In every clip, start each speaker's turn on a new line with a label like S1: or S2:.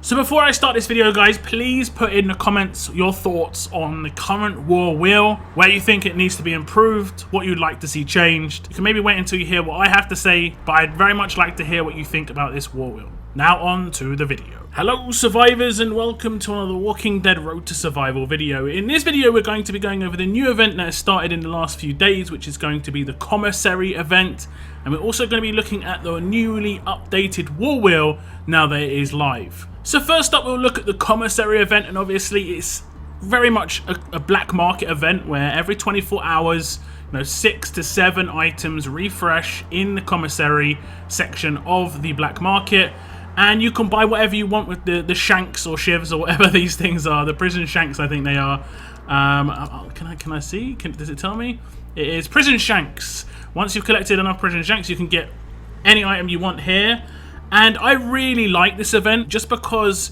S1: So before I start this video, guys, please put in the comments your thoughts on the current war wheel, where you think it needs to be improved, what you'd like to see changed. You can maybe wait until you hear what I have to say, but I'd very much like to hear what you think about this war wheel. Now on to the video. Hello survivors and welcome to another Walking Dead Road to Survival video. In this video we're going to be going over the new event that has started in the last few days, which is going to be the Commissary event, and we're also going to be looking at the newly updated war wheel now that it is live. So first up we'll look at the Commissary event, and obviously it's very much a black market event where every 24 hours 6 to 7 items refresh in the Commissary section of the black market. And you can buy whatever you want with the shanks or shivs or whatever these things are. The prison shanks, I think they are. Can I see? Does it tell me? It is prison shanks. Once you've collected enough prison shanks, you can get any item you want here. And I really like this event just because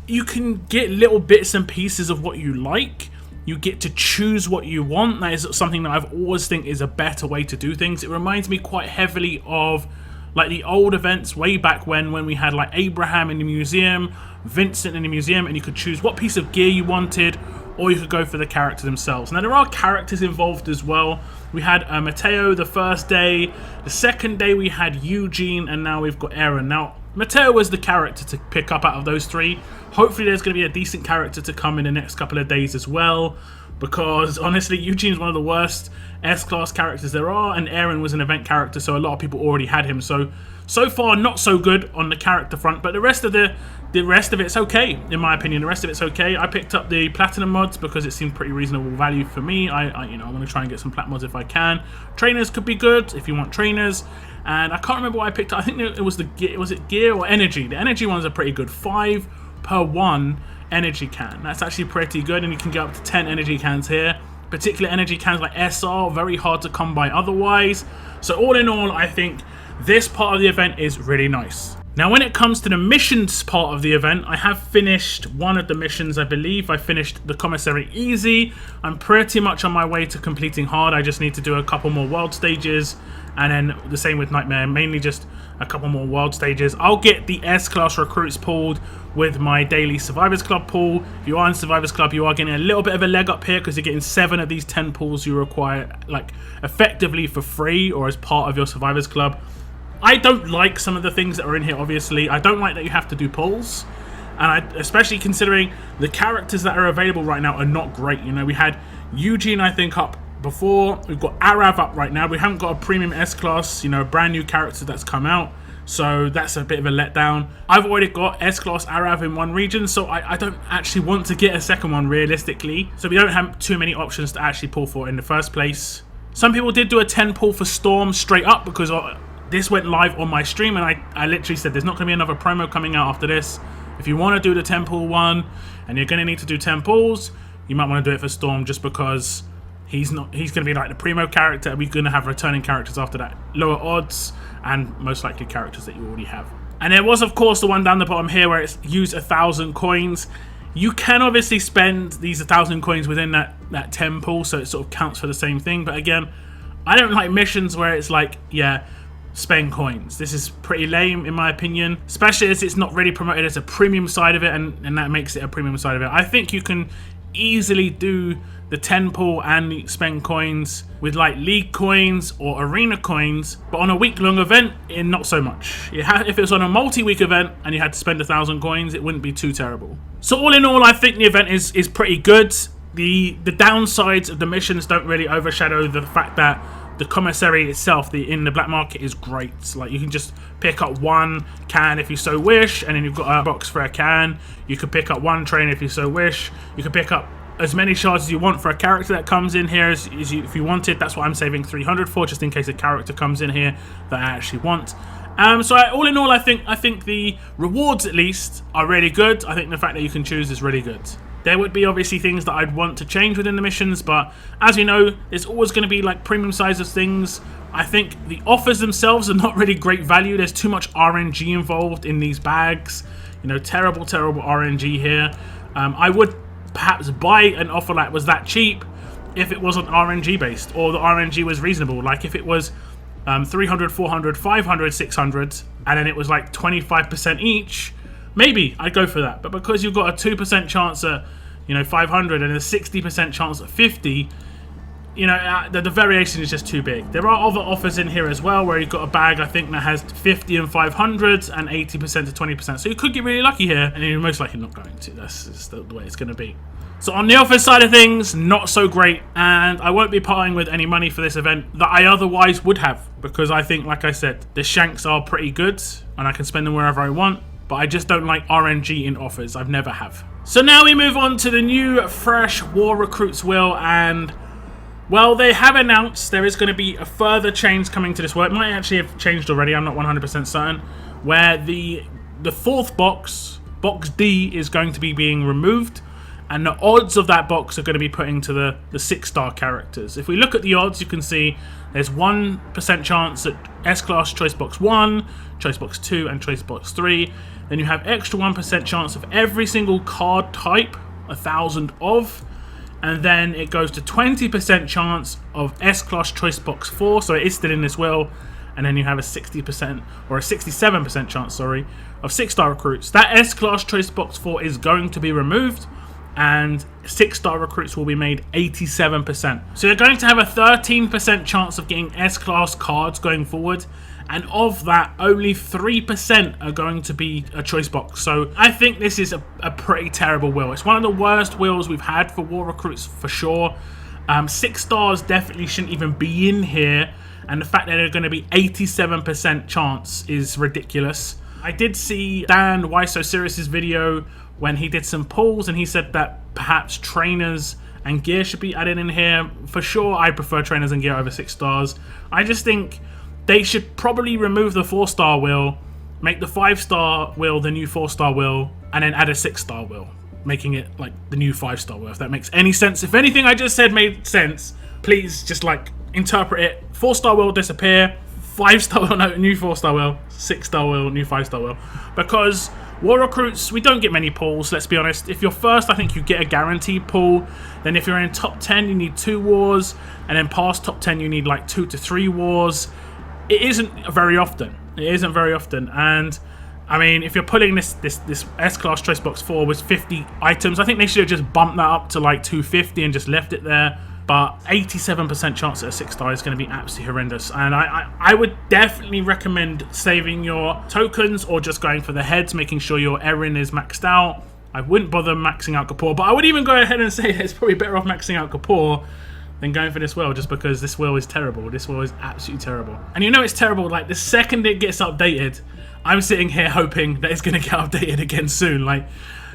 S1: you can get little bits and pieces of what you like. You get to choose what you want. That is something that I've always think is a better way to do things. It reminds me quite heavily of like the old events way back when we had like Abraham in the museum, Vincent in the museum, and you could choose what piece of gear you wanted, or you could go for the characters themselves. Now there are characters involved as well. We had Mateo the first day, the second day we had Eugene, and now we've got Aaron. Now Mateo was the character to pick up out of those three. Hopefully there's going to be a decent character to come in the next couple of days as well, because honestly Eugene's one of the worst S-class characters there are, and Aaron was an event character, so a lot of people already had him. So far not so good on the character front, but the rest of it's okay in my opinion. The rest of it's okay. I picked up the platinum mods because it seemed pretty reasonable value for me. I want to try and get some plat mods if I can. Trainers could be good if you want trainers, and I can't remember what I picked up. I think it was gear or energy. The energy ones are pretty good. 5 per 1 energy can. That's actually pretty good, and you can get up to 10 energy cans here. Particular energy cans like SR, very hard to come by otherwise. So all in all, I think this part of the event is really nice. Now when it comes to the missions part of the event, I have finished one of the missions. I believe I finished the Commissary easy. I'm pretty much on my way to completing hard. I just need to do a couple more world stages, and then the same with Nightmare, mainly just a couple more world stages. I'll get the S-class recruits pulled with my daily Survivors Club pool. If you are in Survivors Club, you are getting a little bit of a leg up here because you're getting 7 of these 10 pools you require, like, effectively for free or as part of your Survivors Club. I don't like some of the things that are in here, obviously. I don't like that you have to do pulls, and especially considering the characters that are available right now are not great. We had Eugene, I think, up before. We've got Arav up right now. We haven't got a premium S-class, brand new character that's come out. So that's a bit of a letdown. I've already got S-class Arav in one region, so I don't actually want to get a second one realistically. So we don't have too many options to actually pull for in the first place. Some people did do a 10 pull for Storm straight up because this went live on my stream, and I literally said there's not going to be another promo coming out after this. If you want to do the 10 pull one and you're going to need to do 10 pulls, you might want to do it for Storm just because he's going to be like the primo character, and we're going to have returning characters after that. Lower odds and most likely characters that you already have. And there was of course the one down the bottom here where it's use 1,000 coins. You can obviously spend these 1,000 coins within that 10 pull, so it sort of counts for the same thing. But again, I don't like missions where it's like, yeah, spend coins. This is pretty lame in my opinion, especially as it's not really promoted as a premium side of it, and that makes it a premium side of it. I think you can easily do the 10 pull and spend coins with like league coins or arena coins, but on a week-long event, not so much. If it was on a multi-week event and you had to spend 1,000 coins, it wouldn't be too terrible. So all in all, I think the event is pretty good. The downsides of the missions don't really overshadow the fact that the Commissary itself, in the black market, is great. Like, you can just pick up 1 can if you so wish, and then you've got a box for a can. You could pick up 1 train if you so wish. You could pick up as many shards as you want for a character that comes in here if you wanted. That's what I'm saving 300 for, just in case a character comes in here that I actually want. All in all, I think the rewards at least are really good. I think the fact that you can choose is really good. There would be obviously things that I'd want to change within the missions, but as you know, there's always going to be like premium sizes things. I think the offers themselves are not really great value. There's too much RNG involved in these bags. Terrible RNG here. I would perhaps buy an offer that was that cheap if it wasn't RNG based, or the RNG was reasonable. Like if it was 300, 400, 500, 600, and then it was like 25% each, maybe I'd go for that. But because you've got a 2% chance at, 500 and a 60% chance at 50, the variation is just too big. There are other offers in here as well where you've got a bag, I think, that has 50 and 500 and 80% to 20%. So you could get really lucky here, and you're most likely not going to. That's just the way it's going to be. So on the offers side of things, not so great, and I won't be parting with any money for this event that I otherwise would have, because I think, like I said, the shanks are pretty good, and I can spend them wherever I want, but I just don't like RNG in offers. I've never have. So now we move on to the new, fresh War Recruits wheel, and well, they have announced there is going to be a further change coming to this wheel. It might actually have changed already, I'm not 100% certain, where the fourth box, box D, is going to be being removed, and the odds of that box are going to be put into the 6-star characters. If we look at the odds, you can see there's 1% chance at S-Class Choice Box 1, Choice Box 2, and Choice Box 3. Then you have extra 1% chance of every single card type, 1,000 of. And then it goes to 20% chance of S-Class Choice Box 4, so it is still in this wheel. And then you have a 60% or a 67% chance, sorry, of 6-star recruits. That S-Class Choice Box 4 is going to be removed, and 6-star recruits will be made 87%. So you're going to have a 13% chance of getting S-Class cards going forward, and of that, only 3% are going to be a choice box. So I think this is a pretty terrible wheel. It's one of the worst wheels we've had for War Recruits for sure. 6 stars definitely shouldn't even be in here, and the fact that they're going to be 87% chance is ridiculous. I did see Dan Why So Serious's video when he did some pulls, and he said that perhaps trainers and gear should be added in here. For sure, I prefer trainers and gear over 6 stars. I just think they should probably remove the 4-star wheel, make the 5-star wheel the new 4-star wheel, and then add a 6-star wheel, making it like the new 5-star wheel, if that makes any sense. If anything I just said made sense, please just interpret it. 4-star wheel disappear, 5-star wheel, no, new 4-star wheel, 6-star wheel, new 5-star wheel. Because War Recruits, we don't get many pulls, let's be honest. If you're first, I think you get a guaranteed pull. Then if you're in top 10, you need 2 wars. And then past top 10, you need 2 to 3 wars. It isn't very often. It isn't very often. And I mean, if you're pulling this S-Class Choice Box 4 with 50 items, I think they should have just bumped that up to 250 and just left it there. But 87% chance at a 6-star is going to be absolutely horrendous. And I would definitely recommend saving your tokens or just going for the heads, making sure your Erin is maxed out. I wouldn't bother maxing out Kapoor, but I would even go ahead and say it's probably better off maxing out Kapoor than going for this wheel, just because this wheel is terrible. This wheel is absolutely terrible. And it's terrible, the second it gets updated, I'm sitting here hoping that it's going to get updated again soon.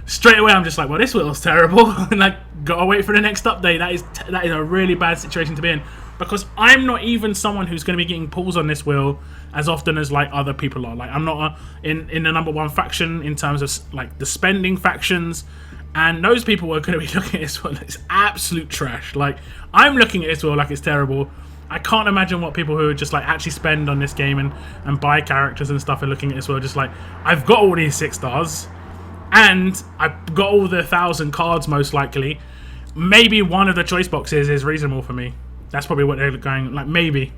S1: Straight away I'm just well, this wheel's terrible, and gotta wait for the next update. That is a really bad situation to be in, because I'm not even someone who's going to be getting pulls on this wheel as often as other people are. I'm not in the #1 faction in terms of the spending factions, and those people are going to be looking at this wheel. It's absolute trash. I'm looking at this wheel like it's terrible. I can't imagine what people who just actually spend on this game and buy characters and stuff are looking at this wheel just I've got all these 6 stars. And I've got all the 1,000 cards, most likely. Maybe one of the choice boxes is reasonable for me. That's probably what they're going, maybe.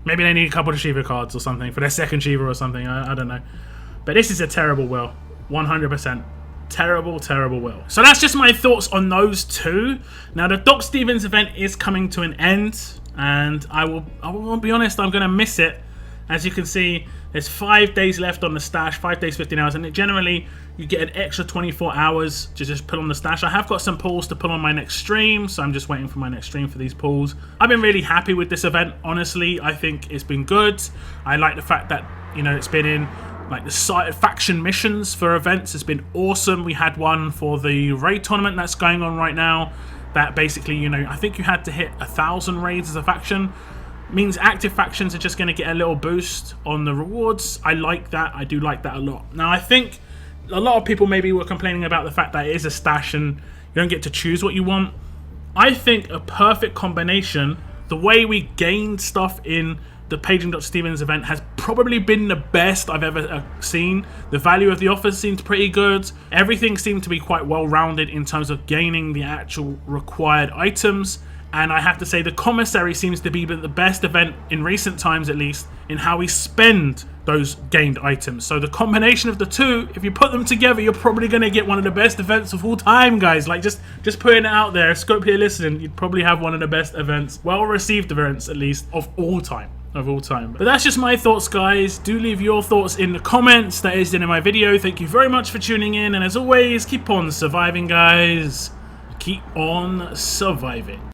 S1: Maybe they need a couple of Shiva cards or something for their second Shiva or something. I don't know. But this is a terrible wheel. 100%. Terrible, terrible wheel. So that's just my thoughts on those two. Now, the Doc Stevens event is coming to an end. And I will be honest, I'm going to miss it. As you can see, there's 5 days left on the stash, 5 days, 15 hours, and generally you get an extra 24 hours to just put on the stash. I have got some pulls to put on my next stream, so I'm just waiting for my next stream for these pulls. I've been really happy with this event, honestly. I think it's been good. I like the fact that, it's been in the side faction missions for events. It's been awesome. We had one for the raid tournament that's going on right now that basically, I think you had to hit 1,000 raids as a faction. Means active factions are just going to get a little boost on the rewards. I like that. I do like that a lot. Now, I think a lot of people maybe were complaining about the fact that it is a stash and you don't get to choose what you want. I think a perfect combination, the way we gained stuff in the Paging Dr. Stevens event has probably been the best I've ever seen. The value of the offers seemed pretty good. Everything seemed to be quite well-rounded in terms of gaining the actual required items And I have to say the Commissary seems to be the best event in recent times, at least, in how we spend those gained items. So the combination of the two, if you put them together, you're probably going to get one of the best events of all time, guys. Like, just putting it out there, Scope here listening, you'd probably have one of the best events, well-received events, at least, of all time. But that's just my thoughts, guys. Do leave your thoughts in the comments. That is the end of my video. Thank you very much for tuning in, and as always, keep on surviving, guys. Keep on surviving.